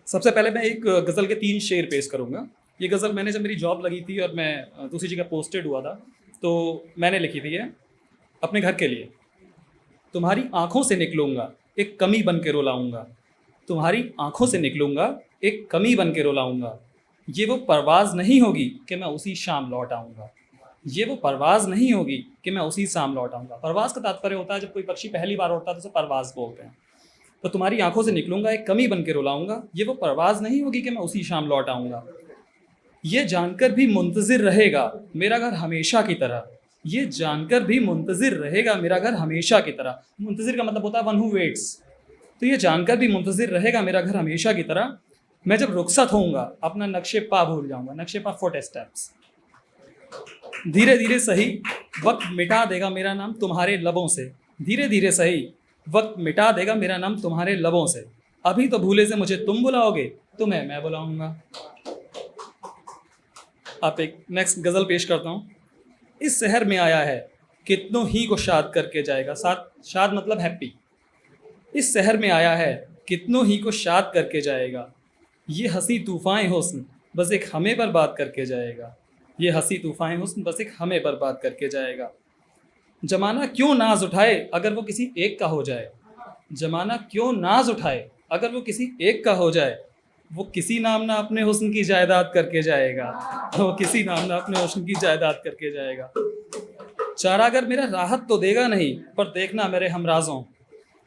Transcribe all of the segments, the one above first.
सबसे पहले मैं एक गज़ल के 3 शेर पेश करूँगा। ये गज़ल मैंने जब मेरी जॉब लगी थी और मैं दूसरी जगह पोस्टेड हुआ था, तो मैंने लिखी थी ये अपने घर के लिए। तुम्हारी आँखों से निकलूँगा, एक कमी बन के रुलाऊँगा। तुम्हारी आँखों से निकलूँगा, एक कमी बन के रुलाऊँगा। ये वो परवाज़ नहीं होगी कि मैं उसी शाम लौट आऊँगा। ये वो परवाज़ नहीं होगी कि मैं उसी शाम लौट आऊँगा। परवाज़ का तात्पर्य होता है जब कोई पक्षी पहली बार उड़ता है तो उसे परवाज़ बोलते हैं। तो तुम्हारी आंखों से निकलूंगा, एक कमी बन के रुलाऊंगा। ये वो परवाज़ नहीं होगी कि मैं उसी शाम लौट आऊँगा। ये जानकर भी मुंतज़िर रहेगा मेरा घर हमेशा की तरह। ये जानकर भी मुंतज़िर रहेगा मेरा घर हमेशा की तरह। मुंतज़िर का मतलब होता है वन हू वेट्स। तो ये जानकर भी मुंतज़िर रहेगा मेरा घर हमेशा की तरह। मैं जब रुखसत होऊंगा अपना नक्शे पा भूल जाऊंगा। नक्शे पा फुट स्टेप्स। धीरे धीरे सही वक्त मिटा देगा मेरा नाम तुम्हारे लबों से। धीरे धीरे सही वक्त मिटा देगा मेरा नाम तुम्हारे लबों से। अभी तो भूले से मुझे तुम बुलाओगे, तुम्हें मैं बुलाऊंगा। आप एक नेक्स्ट गज़ल पेश करता हूँ। इस शहर में आया है कितनों ही को शाद करके जाएगा। शाद मतलब हैप्पी। इस शहर में आया है कितनों ही को शाद करके जाएगा। ये हंसी तूफ़ान हुस्न बस एक हमें बर्बाद करके जाएगा। ये हंसी तूफ़ान हुस्न बस एक हमें बर्बाद करके जाएगा। जमाना क्यों नाज उठाए अगर वो किसी एक का हो जाए। जमाना क्यों नाज उठाए अगर वो किसी एक का हो जाए। वो किसी नाम ना अपने हुस्न की जायदाद करके जाएगा। वो किसी नाम ना अपने हुस्न की जायदाद करके जाएगा। चारागर मेरा राहत तो देगा नहीं पर देखना मेरे हमराजों।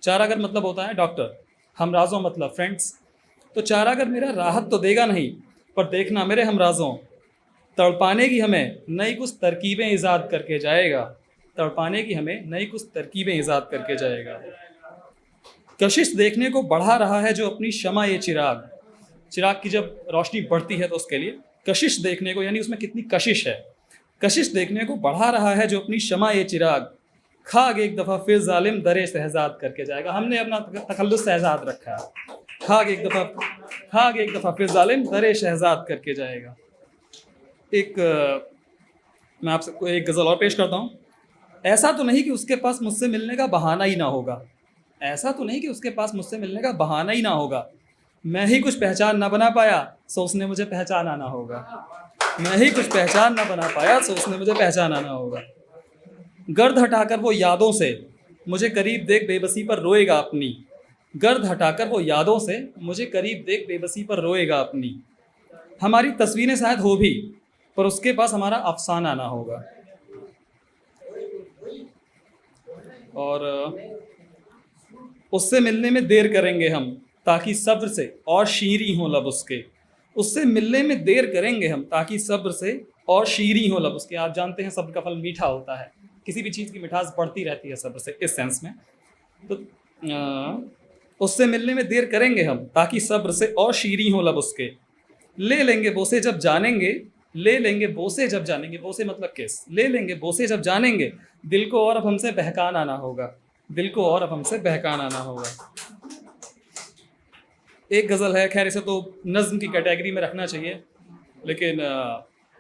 चारागर मतलब होता है डॉक्टर, हमराजों मतलब फ्रेंड्स। तो चारागर मेरा राहत तो देगा नहीं पर देखना मेरे हमराजों। तड़पाने की हमें नई कुछ तरकीबें ईजाद करके जाएगा। तड़पाने की हमें नई कुछ तरकीबें ईजाद करके जाएगा। कशिश देखने को बढ़ा रहा है जो अपनी शमा ये चिराग। चिराग की जब रोशनी बढ़ती है तो उसके लिए कशिश देखने को, यानी उसमें कितनी कशिश है। कशिश देखने को बढ़ा रहा है जो अपनी शमा ये चिराग। खाग एक दफ़ा फिर जालिम दरे शहजाद करके जाएगा। हमने अपना तखल्लुस शहजाद रखा है। खाग एक दफ़ा फिर जालिम दरे शहजाद करके जाएगा। मैं आपसे एक गज़ल और पेश करता हूँ। ऐसा तो नहीं कि उसके पास मुझसे मिलने का बहाना ही ना होगा। ऐसा तो नहीं कि उसके पास मुझसे मिलने का बहाना ही ना होगा। मैं ही कुछ पहचान ना बना पाया सो उसने मुझे पहचाना होगा। मैं ही कुछ पहचान ना बना पाया सो उसने मुझे पहचाना होगा। गर्द हटाकर वो यादों से मुझे करीब देख बेबसी पर रोएगा अपनी। गर्द हटाकर वो यादों से मुझे करीब देख बेबसी पर रोएगा अपनी। हमारी तस्वीरें शायद हो भी पर उसके पास हमारा अफसाना ना होगा। और उससे मिलने में देर करेंगे हम ताकि सब्र से और शीरी हों लब उसके। उससे मिलने में देर करेंगे हम ताकि सब्र से और शीरी हों लब उसके। आप जानते हैं सब्र का फल मीठा होता है। किसी भी चीज़ की मिठास बढ़ती रहती है सब्र से, इस सेंस में। तो उससे मिलने में देर करेंगे हम ताकि सब्र से और शीरी हों लब उसके। ले लेंगे बोसे जब जानेंगे, ले लेंगे बोसे जब जानेंगे। बोसे मतलब किस। ले लेंगे बोसे जब जानेंगे दिल को और अब हमसे बहकाना ना होगा। दिल को और अब हमसे बहकाना ना होगा। एक गज़ल है, खैर इसे तो नज़्म की कैटेगरी में रखना चाहिए लेकिन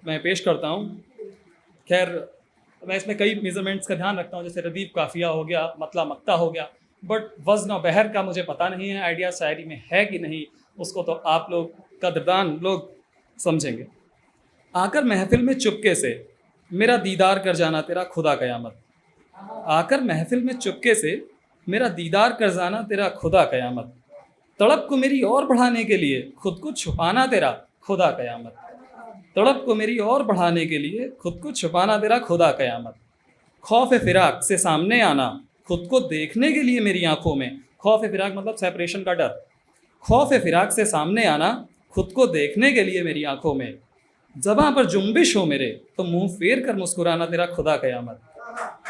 मैं पेश करता हूँ। खैर मैं इसमें कई मेज़रमेंट्स का ध्यान रखता हूँ, जैसे रदीफ काफ़िया हो गया, मतला मक्ता हो गया, बट वज़न और बहर का मुझे पता नहीं है आइडिया शायरी में है कि नहीं, उसको तो आप लोग कदरदान लोग समझेंगे। आकर महफिल में चुपके से मेरा दीदार कर जाना तेरा खुदा क़यामत। आकर महफिल में चुपके से मेरा दीदार कर जाना तेरा खुदा क़यामत। तड़प को मेरी और बढ़ाने के लिए खुद को छुपाना तेरा खुदा क़यामत। तड़प को मेरी और बढ़ाने के लिए खुद को छुपाना तेरा खुदा क़यामत। खौफ फिराक से सामने आना खुद को देखने के लिए मेरी आंखों में। खौफ फिराक मतलब सेपरेशन का डर। खौफ फिराक से सामने आना खुद को देखने के लिए मेरी आंखों में। ज़बां पर जुम्बिश हो मेरे तो मुंह फेर कर मुस्कुराना तेरा खुदा क़यामत।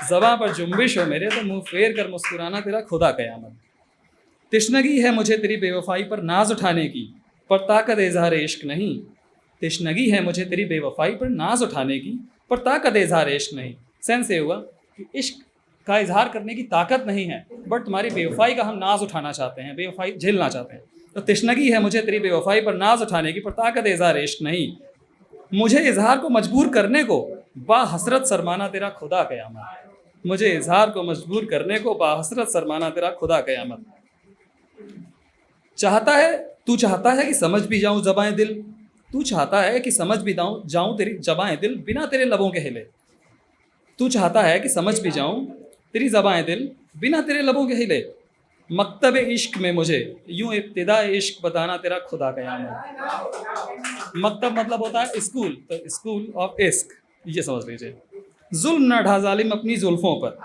ज़बां पर जुम्बिश हो मेरे तो मुंह फेर कर मुस्कुराना तेरा खुदा क़यामत। तिश्नगी है मुझे तेरी बेवफाई पर नाज उठाने की पर ताकत इज़हार इश्क नहीं। तिश्नगी है मुझे तेरी बेवफाई पर नाज उठाने की पर ताकत इज़हार इश्क नहीं। सेंस ये हुआ कि इश्क का इजहार करने की ताकत नहीं है बट तुम्हारी बेवफाई का हम नाज उठाना चाहते हैं, बेवफाई झेलना चाहते हैं। तो तिश्नगी है मुझे तेरी बेवफाई पर नाज उठाने की पर ताकत इज़हार इश्क नहीं। मुझे इजहार को मजबूर करने को बाहसरत शर्माना तेरा खुदा क़यामत। मुझे इजहार को मजबूर करने को बाहसरत शर्माना तेरा खुदा क़यामत। चाहता है तू चाहता है कि समझ भी जाऊं जबाएं दिल, तू चाहता है कि समझ भी जाऊं तेरी जबाएं दिल बिना तेरे लबों के हिले। तू चाहता है कि समझ भी जाऊं तेरी जबाएं दिल बिना तेरे लबों के हिले। मकतब इश्क में मुझे यूं इब्तिदा इश्क बताना तेरा खुदा कयाम है। मकतब मतलब होता है स्कूल, तो स्कूल ऑफ इश्क ये समझ लीजिए। जुल्म न ढा जालिम अपनी जुल्फों पर,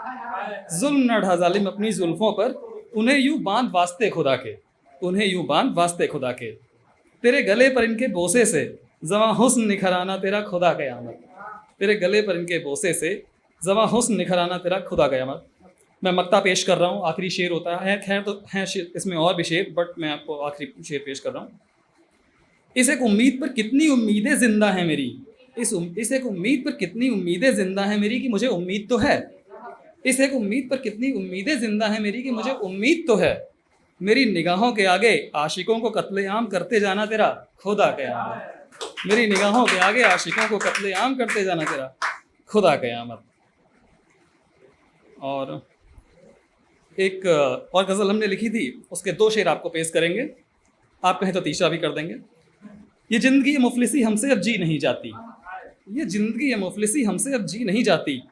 जुल्म न ढा जालिम अपनी जुल्फों पर, उन्हें यूं बांध वास्ते खुदा के, उन्हें यूं बांध वास्ते खुदा के। तेरे गले पर इनके बोसे से जमा हुस्न निखराना तेरा खुदा कयामत। तेरे गले पर इनके बोसे से जमा हुस्न निखराना तेरा खुदा कयामत। मैं मक्ता पेश कर रहा हूँ, आखिरी शेर होता है, खैर तो हैं इसमें और भी शेर, बट मैं आपको आखिरी शेर पेश कर रहा हूँ। इस एक उम्मीद पर कितनी उम्मीदें जिंदा हैं मेरी, इस एक उम्मीद पर कितनी उम्मीदें जिंदा हैं मेरी कि मुझे उम्मीद तो है। इस एक उम्मीद पर कितनी उम्मीदें जिंदा हैं मेरी कि मुझे उम्मीद तो है। मेरी निगाहों के आगे आशिकों को कत्लेआम करते जाना तेरा खुदा कयामत। मेरी निगाहों के आगे आशिकों को कत्लेआम करते जाना तेरा खुदा कयामत। और एक और गज़ल हमने लिखी थी, उसके 2 शेर आपको पेश करेंगे, आप कहें तो तीसरा भी कर देंगे। ये ज़िंदगी ये मुफलिसी हमसे अब जी नहीं जाती, ये ज़िंदगी ये मुफलिसी हमसे अब जी नहीं जाती।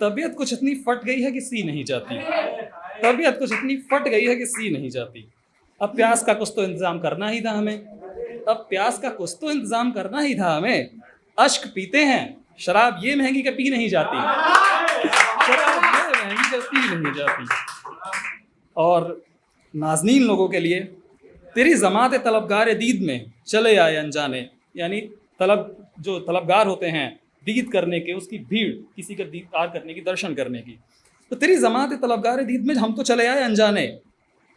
तबीयत कुछ इतनी फट गई है कि सी नहीं जाती, तबीयत कुछ इतनी फट गई है कि सी नहीं जाती। अब प्यास का कुछ तो इंतज़ाम करना ही था हमें, अब प्यास का कुछ तो इंतज़ाम करना ही था हमें। अश्क पीते हैं शराब ये महंगी के पी नहीं जाती, शराब ये महंगी के पी नहीं जाती। और नाज़नीन लोगों के लिए तेरी ज़मात तलबगार दीद में चले आए अनजाने, यानी जो तलबगार होते हैं दीद करने के, उसकी भीड़, किसी का दीदार करने की, दर्शन करने की, तो तेरी ज़मात तलबगार दीद में हम तो चले आए अनजाने।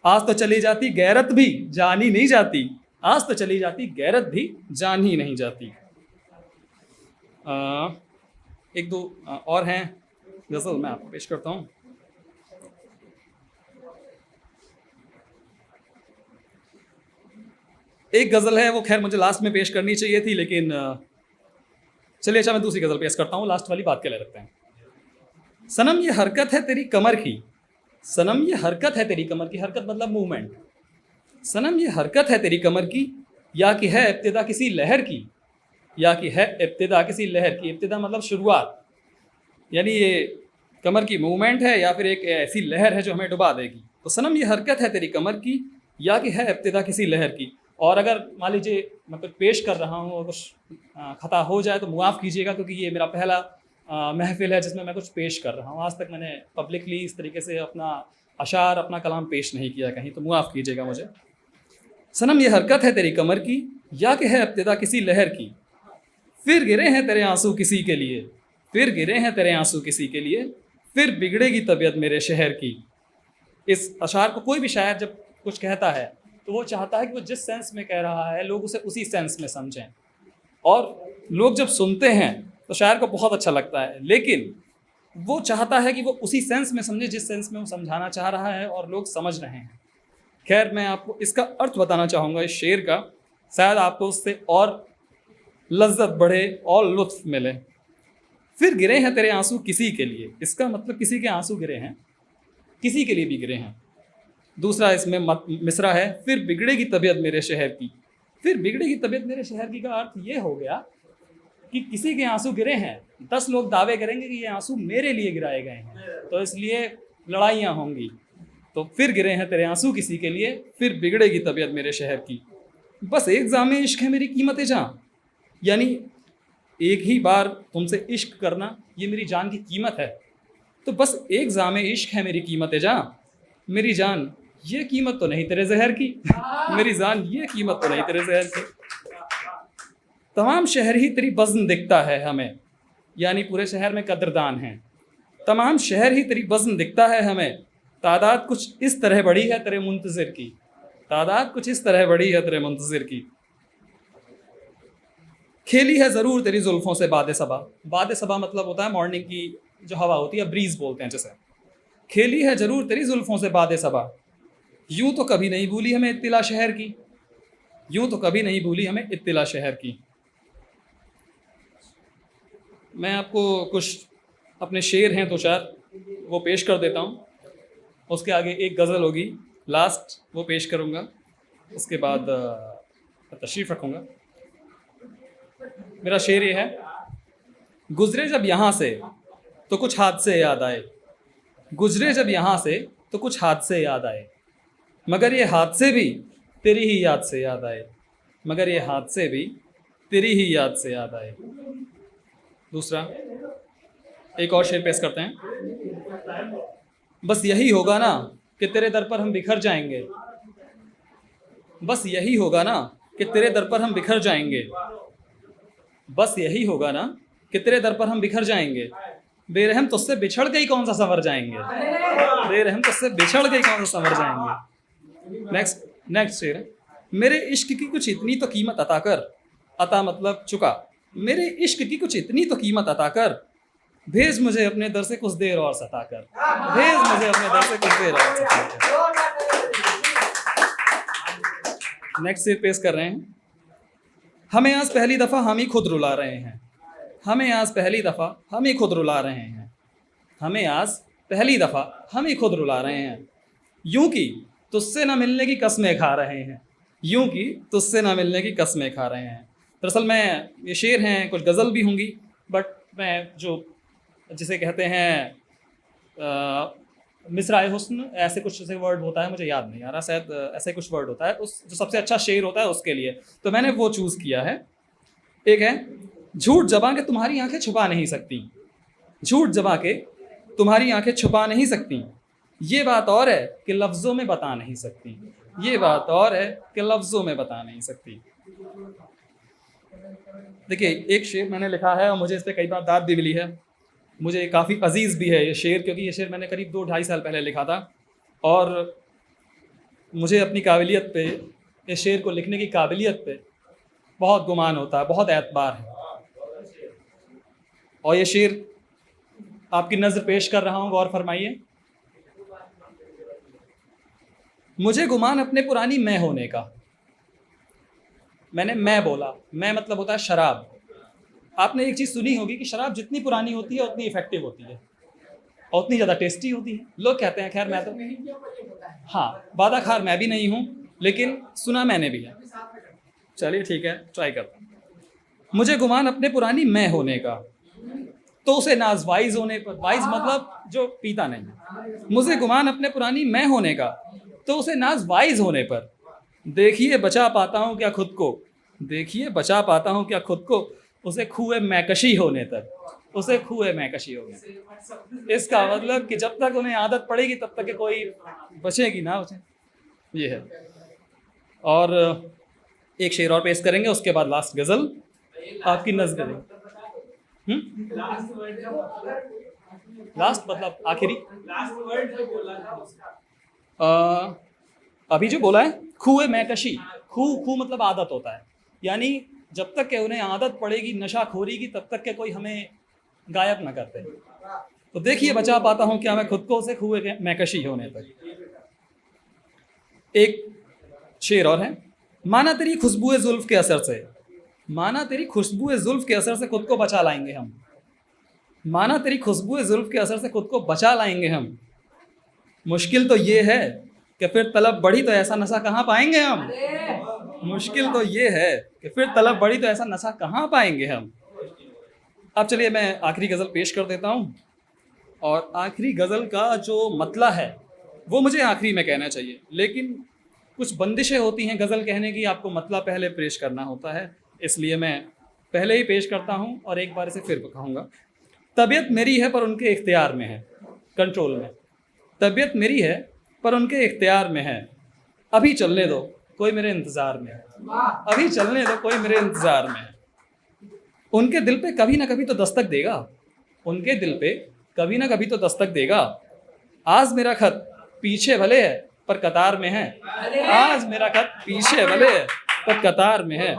आज तो चली जाती गैरत भी जान ही नहीं जाती, आज तो चली जाती गैरत भी जान ही नहीं जाती। एक दो और हैं गज़ल मैं आपको पेश करता हूँ। एक गज़ल है, वो खैर मुझे लास्ट में पेश करनी चाहिए थी, लेकिन चलिए अच्छा मैं दूसरी गज़ल पेश करता हूँ, लास्ट वाली बात के लिए रखते हैं। सनम ये हरकत है तेरी कमर की, सनम ये हरकत है तेरी कमर की, हरकत मतलब मूवमेंट। सनम ये हरकत है तेरी कमर की, या कि है इब्तिदा किसी लहर की, या कि है इब्तिदा किसी लहर की। इब्तिदा मतलब शुरुआत, यानी ये कमर की मूवमेंट है या फिर एक ऐसी लहर है जो हमें डुबा देगी। तो सनम ये हरकत है तेरी कमर की, या कि है इब्तिदा किसी लहर की। और अगर मान लीजिए मैं कुछ पेश कर रहा हूँ और कुछ खता हो जाए तो मुआफ़ कीजिएगा, क्योंकि ये मेरा पहला महफिल है जिसमें मैं कुछ पेश कर रहा हूँ। आज तक मैंने पब्लिकली इस तरीके से अपना अशार, अपना कलाम पेश नहीं किया कहीं, तो मुआफ़ कीजिएगा मुझे। सनम ये हरकत है तेरी कमर की, या कि है इब्तिदा किसी लहर की। फिर गिरे हैं तेरे आंसू किसी के लिए, फिर गिरे हैं तेरे आंसू किसी के लिए, फिर बिगड़ेगी तबीयत मेरे शहर की। इस अशार को कोई भी शायर जब कुछ कहता है तो वो चाहता है कि वो जिस सेंस में कह रहा है लोग उसे उसी सेंस में समझें, और लोग जब सुनते हैं तो शायर को बहुत अच्छा लगता है, लेकिन वो चाहता है कि वो उसी सेंस में समझे जिस सेंस में वो समझाना चाह रहा है, और लोग समझ रहे हैं। खैर मैं आपको इसका अर्थ बताना चाहूँगा इस शेर का, शायद आपको उससे और लज्जत बढ़े और लुत्फ़ मिले। फिर गिरे हैं तेरे आंसू किसी के लिए, इसका मतलब किसी के आंसू गिरे हैं, किसी के लिए भी गिरे हैं। दूसरा इसमें मिसरा है, फिर बिगड़ेगी तबीयत मेरे शहर की। फिर बिगड़ेगी तबीयत मेरे शहर की का अर्थ ये हो गया कि किसी के आंसू गिरे हैं, 10 लोग दावे करेंगे कि ये आंसू मेरे लिए गिराए गए हैं, तो इसलिए लड़ाइयाँ होंगी। तो फिर गिरे हैं तेरे आंसू किसी के लिए, फिर बिगड़ेगी तबीयत मेरे शहर की। बस एक जामे इश्क है मेरी कीमत जान, यानी एक ही बार तुमसे इश्क करना ये मेरी जान की कीमत है। तो बस एक जामे इश्क है मेरी कीमत जान, मेरी जान ये कीमत तो नहीं तेरे जहर की, मेरी जान ये कीमत तो नहीं तेरे जहर की। तमाम शहर ही तेरी बज़्म दिखता है हमें, यानी पूरे शहर में कदरदान हैं। तमाम शहर ही तेरी बज़्म दिखता है हमें, तादाद कुछ इस तरह बड़ी है तेरे मुंतज़िर की, तादाद कुछ इस तरह बड़ी है तेरे मुंतज़िर की। खेली है ज़रूर तेरी जुल्फ़ों से बाद सबा, बाद सबा मतलब होता है मॉर्निंग की जो हवा होती है, ब्रीज़ बोलते हैं जैसे। खेली है ज़रूर तेरी जुल्फ़ों से बाद सबा, यूँ तो कभी नहीं भूली हमें इत्तिला शहर की, यूँ तो कभी नहीं भूली हमें इत्तिला शहर की। मैं आपको कुछ अपने शेर हैं तो शायद वो पेश कर देता हूँ, उसके आगे एक गज़ल होगी लास्ट, वो पेश करूँगा। उसके बाद तशरीफ़ रखूँगा। मेरा शेर ये है, गुज़रे जब यहाँ से तो कुछ हादसे याद आए, गुज़रे जब यहाँ से तो कुछ हादसे याद आए, मगर ये हादसे भी तेरी ही याद से याद आए, मगर ये हादसे भी तेरी ही याद से याद आए। दूसरा, एक और शेर पेश करते हैं। बस यही होगा ना कि तेरे दर पर हम बिखर जाएंगे, बस यही होगा ना कि तेरे दर पर हम बिखर जाएंगे, बस यही होगा ना कि तेरे दर पर हम बिखर जाएंगे, बेरहम तुझसे बिछड़ के ही कौन सा संवर जाएंगे, बेरहम तुझसे बिछड़ के ही कौन सा संवर जाएंगे। नेक्स्ट शेर है, मेरे इश्क की कुछ इतनी तो कीमत अता कर, अता मतलब चुका, मेरे इश्क की कुछ इतनी तो कीमत अता कर, भेज मुझे अपने दर से कुछ देर और सता कर, भेज मुझे अपने दर से कुछ देर और सता कर। नेक्स्ट शेर पेश कर रहे हैं, हमें आज पहली दफ़ा हम ही खुद रुला रहे हैं, हमें आज पहली दफ़ा हम ही खुद रुला रहे हैं, हमें आज पहली दफ़ा हम ही खुद रुला रहे हैं, यूं कि तुझसे ना मिलने की कसमें खा रहे हैं, यूं कि तुझसे ना मिलने की कसमें खा रहे हैं। दरअसल मैं, ये शेर हैं, कुछ गज़ल भी होंगी, बट मैं जो जिसे कहते हैं मिसराए हुस्न, ऐसे कुछ से वर्ड होता है, मुझे याद नहीं आ रहा, शायद ऐसे कुछ वर्ड होता है, उस जो सबसे अच्छा शेर होता है उसके लिए, तो मैंने वो चूज़ किया है। एक है, झूठ जबां के तुम्हारी आंखें छुपा नहीं सकती, झूठ जबां के तुम्हारी आंखें छुपा नहीं सकती, ये बात और है कि लफ्ज़ों में बता नहीं सकती, ये बात और है कि लफ्ज़ों में बता नहीं सकती। देखिए, एक शेर मैंने लिखा है और मुझे इस पर कई बार दाद भी मिली है, मुझे काफ़ी अजीज़ भी है ये शेर, क्योंकि ये शेर मैंने करीब 2-2.5 साल पहले लिखा था और मुझे अपनी काबिलियत पे, इस शेर को लिखने की काबिलियत पे बहुत गुमान होता है, बहुत एतबार है। और ये शेर आपकी नज़र पेश कर रहा हूँ, गौर फरमाइए। मुझे गुमान अपने पुरानी मैं होने का, मैंने मैं बोला, मैं मतलब होता है शराब। आपने एक चीज़ सुनी होगी कि शराब जितनी पुरानी होती है उतनी इफेक्टिव होती है और उतनी ज़्यादा टेस्टी होती है, लोग कहते हैं। खैर मैं तो, हाँ, वादाखार मैं भी नहीं हूँ, लेकिन सुना मैंने भी है। चलिए ठीक है, ट्राई करता हूँ। मुझे गुमान अपने पुरानी मैं होने का, तो उसे नाज वाइज होने पर, वाइज मतलब जो पीता नहीं है, मुझे गुमान अपने पुरानी मैं होने का, तो उसे नाज वाइज होने पर, देखिए बचा पाता हूँ क्या खुद को, देखिए बचा पाता हूँ क्या खुद को, उसे खुए मैकशी होने तक, उसे खुए मैकशी होने तक। इसका मतलब कि जब तक उन्हें आदत पड़ेगी तब तक कि कोई बचेगी ना उसे, ये है। और एक शेर और पेश करेंगे, उसके बाद लास्ट गज़ल आपकी नज़र करेंगे। लास्ट मतलब आखिरी, अभी जो बोला है खुए मैकशी, खू मतलब आदत होता है, यानी जब तक कि उन्हें आदत पड़ेगी नशाखोरी की तब तक के कोई हमें गायब ना करते। तो देखिए बचा पाता हूँ क्या मैं खुद को, उसे खुए मैकशी होने तक। एक शेर और है, माना तेरी खुशबुए जुल्फ के असर से, माना तेरी खुशबुए जुल्फ के असर से खुद को बचा लाएंगे हम, माना तेरी खुशबुए जुल्फ के असर से खुद को बचा लाएंगे हम, मुश्किल तो ये है कि फिर तलब बढ़ी तो ऐसा नशा कहाँ पाएंगे हम, मुश्किल तो ये है कि फिर तलब बढ़ी तो ऐसा नशा कहाँ पाएंगे हम। अब चलिए मैं आखिरी गज़ल पेश कर देता हूँ, और आखिरी गज़ल का जो मतला है वो मुझे आखिरी में कहना चाहिए, लेकिन कुछ बंदिशें होती हैं गज़ल कहने की, आपको मतला पहले पेश करना होता है, इसलिए मैं पहले ही पेश करता हूँ और एक बार इसे फिर कहूँगा। तबीयत मेरी है पर उनके इख्तियार में है, कंट्रोल में, तबीयत मेरी है पर उनके इख्तियार में है, अभी चलने दो कोई मेरे इंतज़ार में है, अभी चलने दो कोई मेरे इंतज़ार में है। उनके दिल पे कभी ना कभी तो दस्तक देगा, उनके दिल पे कभी ना कभी तो दस्तक देगा, आज मेरा खत पीछे भले है पर कतार में है, आज मेरा खत पीछे भले है पर कतार में है।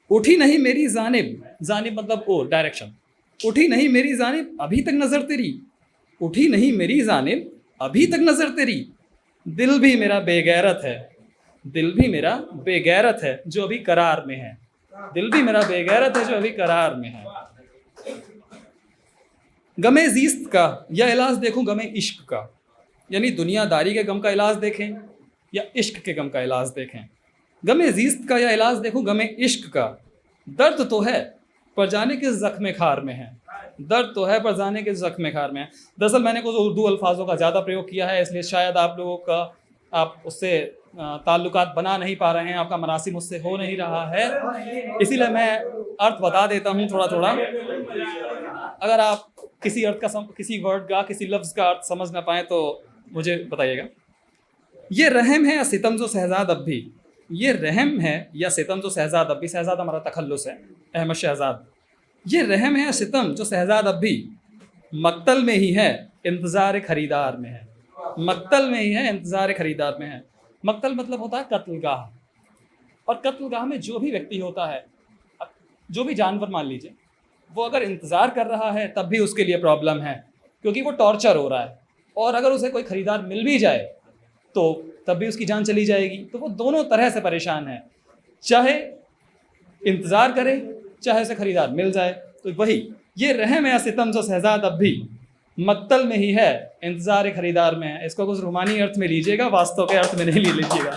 उठी नहीं मेरी जानिब, जानिब मतलब ओ डायरेक्शन, उठी नहीं मेरी जानिब अभी तक नज़र तेरी, उठी नहीं मेरी जानिब अभी तक नज़र तेरी, दिल भी मेरा बेगैरत है, दिल भी मेरा बेगैरत है जो अभी करार में है, दिल भी मेरा बेगैरत है जो अभी करार में है। गमे ज़ीस्त का या इलाज देखूं गमे इश्क का, यानी दुनियादारी के गम का इलाज देखें या इश्क के गम का इलाज देखें। गम ज़ीस्त का या इलाज देखो गम इश्क का। दर्द तो है पर जाने किस ज़ख्म खार में है, दर्द तो है पर जाने किस ज़ख्म खार में है। दरअसल मैंने कुछ उर्दू अल्फाजों का ज़्यादा प्रयोग किया है, इसलिए शायद आप लोगों का आप उससे ताल्लुकात बना नहीं पा रहे हैं, आपका मरासिम उससे हो नहीं रहा है, इसीलिए मैं अर्थ बता देता हूँ थोड़ा थोड़ा। अगर आप किसी अर्थ का किसी वर्ड का किसी लफ्ज़ का अर्थ समझ ना पाएँ तो मुझे बताइएगा। ये रहम है या सितम जो शहजाद अब भी, ये रहम है या सितम जो शहजाद अब भी, शहजाद हमारा तखल्लुस है, अहमद शहजाद। ये रहम है या सितम जो शहजाद अब भी मक्तल में ही है इंतज़ार खरीदार में है, मक्तल में ही है इंतज़ार खरीदार में है। मक्तल मतलब होता है कत्लगाह, और कत्लगाह में जो भी व्यक्ति होता है, जो भी जानवर मान लीजिए, वो अगर इंतज़ार कर रहा है तब भी उसके लिए प्रॉब्लम है, क्योंकि वो टॉर्चर हो रहा है, और अगर उसे कोई ख़रीदार मिल भी जाए तो तब भी उसकी जान चली जाएगी। तो वो दोनों तरह से परेशान है, चाहे इंतज़ार करे चाहे उसे ख़रीदार मिल जाए। तो वही ये रहम या सितम जो शहजाद अब भी मक्तल में ही है इंतज़ार खरीदार में है। इसको कुछ रूमानी अर्थ में लीजिएगा, वास्तव के अर्थ में नहीं ले लीजिएगा।